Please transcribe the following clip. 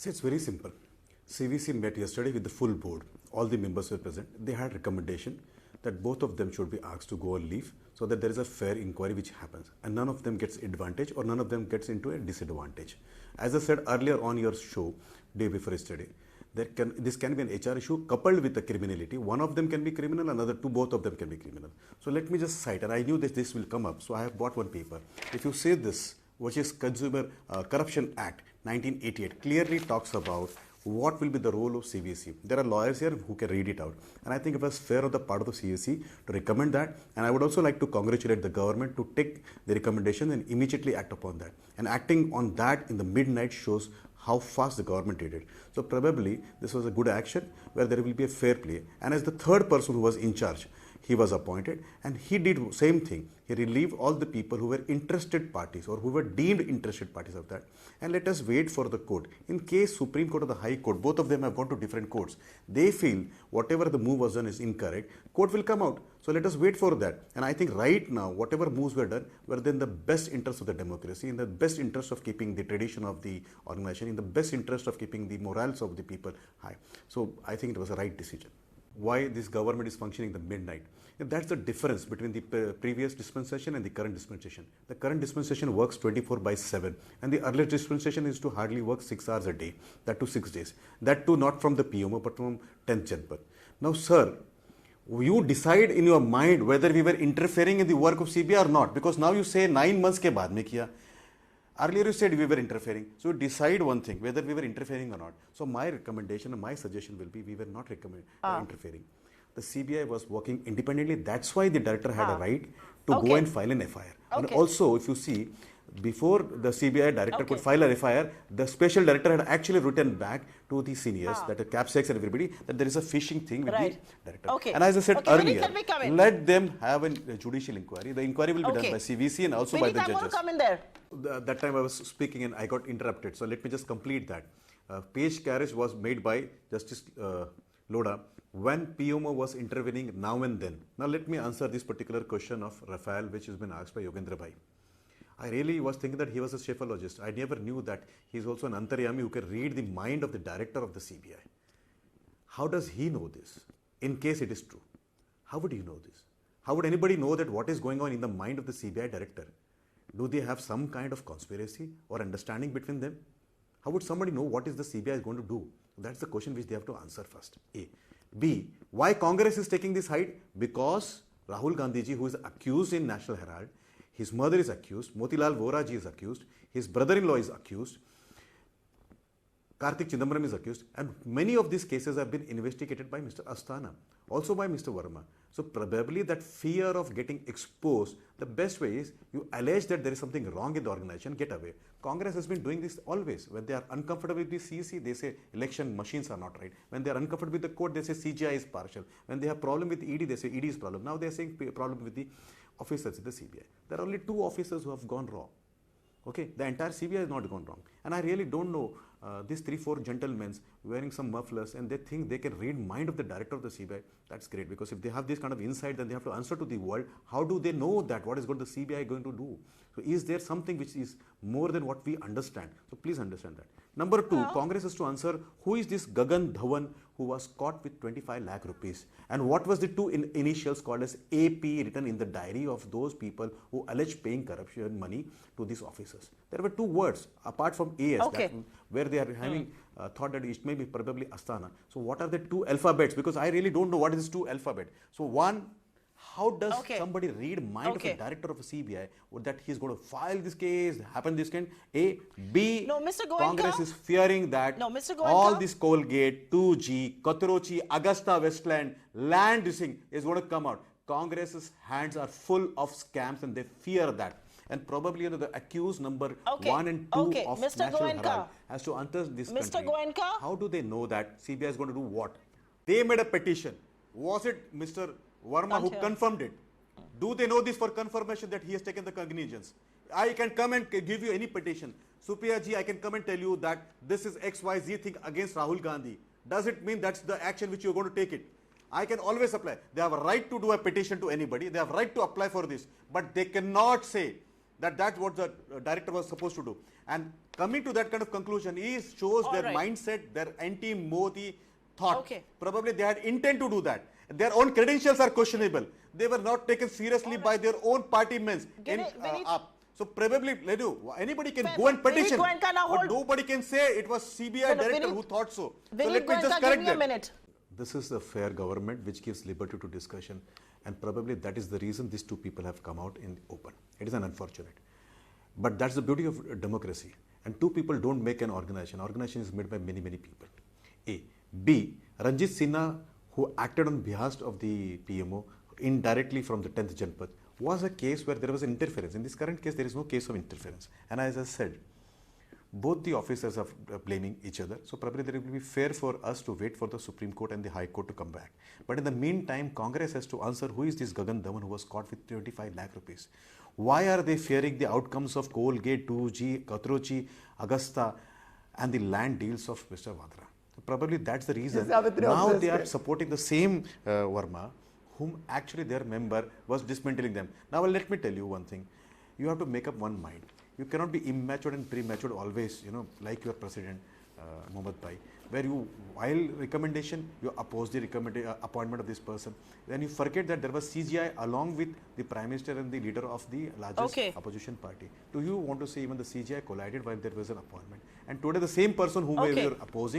See, it's very simple. CVC met yesterday with the full board. All the members were present. They had recommendation that both of them should be asked to go on leave so that there is a fair inquiry which happens and none of them gets advantage or none of them gets into a disadvantage. As I said earlier on your show, day before yesterday, this can be an HR issue coupled with the criminality. One of them can be criminal, another two, both of them can be criminal. So let me just cite, and I knew that this will come up, so I have bought one paper. If you say this, which is Consumer Corruption Act 1988, clearly talks about what will be the role of CVC. There are lawyers here who can read it out. And I think it was fair on the part of the CVC to recommend that. And I would also like to congratulate the government to take the recommendation and immediately act upon that. And acting on that in the midnight shows how fast the government did it. So probably this was a good action where there will be a fair play. And as the third person who was in charge, he was appointed and he did same thing. He relieved all the people who were interested parties or who were deemed interested parties of that. And let us wait for the court. In case Supreme Court or the High Court, both of them have gone to different courts. They feel whatever the move was done is incorrect, court will come out. So let us wait for that. And I think right now, whatever moves were done were in the best interest of the democracy, in the best interest of keeping the tradition of the organization, in the best interest of keeping the morals of the people high. So I think it was a right decision. Why this government is functioning the midnight. And that's the difference between the previous dispensation and the current dispensation. The current dispensation works 24/7 and the earlier dispensation is to hardly work 6 hours a day, that too 6 days. That too not from the PMO but from 10th Janpat. Now sir, you decide in your mind whether we were interfering in the work of CBI or not, because now you say 9 months ke baad mein kiya. Earlier you said we were interfering. So decide one thing, whether we were interfering or not. So my recommendation and my suggestion will be we were not interfering. The CBI was working independently. That's why the director had a right to go and file an FIR. And also, if you see, before the CBI director could file a FIR, the special director had actually written back to the seniors, that the CAPSEX and everybody, that there is a phishing thing with the director. And as I said earlier, let them have a judicial inquiry. The inquiry will be done by CVC and also by the judges. Come in there. That time I was speaking and I got interrupted. So let me just complete that. Page carriage was made by Justice Loda when PMO was intervening now and then. Now let me answer this particular question of Rafael, which has been asked by Yogendra bhai. I really was thinking that he was a shaphologist. I never knew that he is also an antaryami who can read the mind of the director of the CBI. How does he know this? In case it is true. How would he know this? How would anybody know that what is going on in the mind of the CBI director? Do they have some kind of conspiracy or understanding between them? How would somebody know what is the CBI is going to do? That's the question which they have to answer first. A. B. Why Congress is taking this hide? Because Rahul Gandhi ji, who is accused in National Herald, his mother is accused, Motilal Vora ji is accused, his brother-in-law is accused, Karthik Chidambaram is accused, and many of these cases have been investigated by Mr. Asthana, also by Mr. Varma. So probably that fear of getting exposed, the best way is you allege that there is something wrong in the organization, get away. Congress has been doing this always. When they are uncomfortable with the CEC, they say election machines are not right. When they are uncomfortable with the court, they say CGI is partial. When they have problem with ED, they say ED is problem. Now they are saying problem with the officers in the CBI. There are only 2 officers who have gone wrong. Okay, the entire CBI has not gone wrong. And I really don't know these 3-4 gentlemen wearing some mufflers and they think they can read mind of the director of the CBI. That's great, because if they have this kind of insight, then they have to answer to the world. How do they know that? What is going the CBI going to do? So is there something which is more than what we understand? So please understand that. Number 2, Congress has to answer who is this Gagan Dhawan who was caught with 25 lakh rupees, and what was the 2 initials called as AP written in the diary of those people who alleged paying corruption money to these officers. There were 2 words apart from AS that, where they are having thought that it may be probably Asthana. So what are the 2 alphabets? Because I really don't know what is this 2 alphabet. So one, how does somebody read mind of the director of a CBI that he's going to file this case, happen this kind? A. B. No, Mr. Goenka, Congress is fearing that all this Colgate, 2G, Kothrochi, Augusta Westland, land thing is going to come out. Congress's hands are full of scams and they fear that. And probably the accused number 1 and 2 of Mr. National Goenka Herald has to enter this Mr. country. Goenka? How do they know that CBI is going to do what? They made a petition. Was it Mr. Varma who confirmed it? Do they know this for confirmation that he has taken the cognizance? I can come and give you any petition. Supriya ji, I can come and tell you that this is XYZ thing against Rahul Gandhi. Does it mean that's the action which you are going to take it? I can always apply. They have a right to do a petition to anybody. They have a right to apply for this. But they cannot say That's what the director was supposed to do. And coming to that kind of conclusion, he shows their mindset, their anti-Modi thought. Okay. Probably they had intent to do that. Their own credentials are questionable. They were not taken seriously by their own party men. So probably, anybody can go and petition, but nobody can say it was CBI director who thought so. So let me just correct that. This is a fair government which gives liberty to discussion, and probably that is the reason these two people have come out in the open. It is an unfortunate. But that's the beauty of democracy. And two people don't make an organization. Organization is made by many, many people. A. B. Ranjit Sinha, who acted on behalf of the PMO indirectly from the 10th Janpath, was a case where there was interference. In this current case, there is no case of interference. And as I said, both the officers are blaming each other. So probably there will be fair for us to wait for the Supreme Court and the High Court to come back. But in the meantime, Congress has to answer who is this Gagan Dhawan who was caught with 25 lakh rupees. Why are they fearing the outcomes of Colgate, 2G, Katrochi, Agasta and the land deals of Mr. Vadra? So probably that's the reason. Now they are supporting the same Varma, whom actually their member was dismantling them. Now let me tell you one thing. You have to make up one mind. You cannot be immature and premature always, like your president, Mohammad Bhai, where you, while recommendation, you oppose the appointment of this person. Then you forget that there was CGI along with the Prime Minister and the leader of the largest opposition party. Do you want to say even the CGI collided while there was an appointment? And today the same person whom we were opposing